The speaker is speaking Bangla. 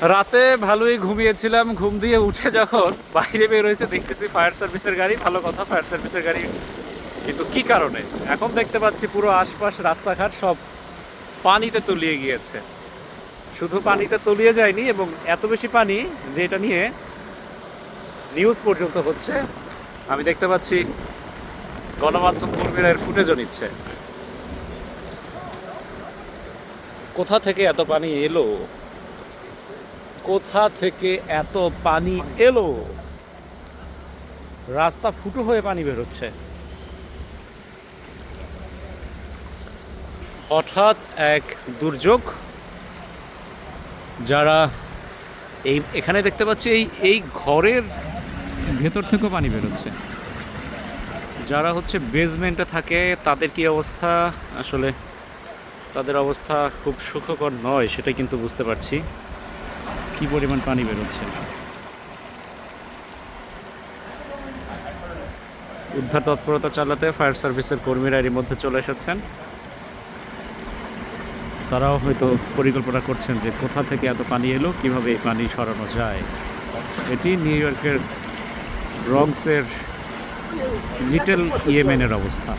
রাতে ভালোই ঘুমিয়েছিলাম, ঘুম দিয়ে উঠে যখন বাইরে বের হয়েছে দেখতেছি ফায়ার সার্ভিসের গাড়ি। ভালো কথা, ফায়ার সার্ভিসের গাড়ি, কিন্তু কি কারণে এখন দেখতে পাচ্ছি পুরো আশপাশ রাস্তাঘাট সব পানিতে তলিয়ে গিয়েছে। শুধু পানিতে তলিয়ে যায়নি, এবং এত বেশি পানি যে এটা নিয়ে নিউজ পর্যন্ত হচ্ছে। আমি দেখতে পাচ্ছি গণমাধ্যম কর্মীরা এর ফুটেজও নিচ্ছে। কোথা থেকে এত পানি এলো, কোথা থেকে এত পানি এলো? রাস্তা ফুটো হয়ে পানি বেরোচ্ছে। হঠাৎ এক দুর্যোগ। যারা এখানে দেখতে পাচ্ছি এই ঘরের ভেতর থেকেও পানি বেরোচ্ছে। যারা হচ্ছে বেসমেন্টে থাকে তাদের কি অবস্থা, আসলে তাদের অবস্থা খুব সুখকর নয়, সেটা কিন্তু বুঝতে পারছি কি পরিমাণ পানি বেরোচ্ছে। উদ্ধার তৎপরতা চালাতে ফায়ার সার্ভিসের কর্মীরা এরই মধ্যে চলে এসেছেন। তারাও হয়তো পরিকল্পনা করছেন যে কোথা থেকে এত পানি এলো, কিভাবে এই পানি সরানো যায়। এটি নিউ ইয়র্কের ব্রঙ্কসের লিটল ইয়েমেনের অবস্থা।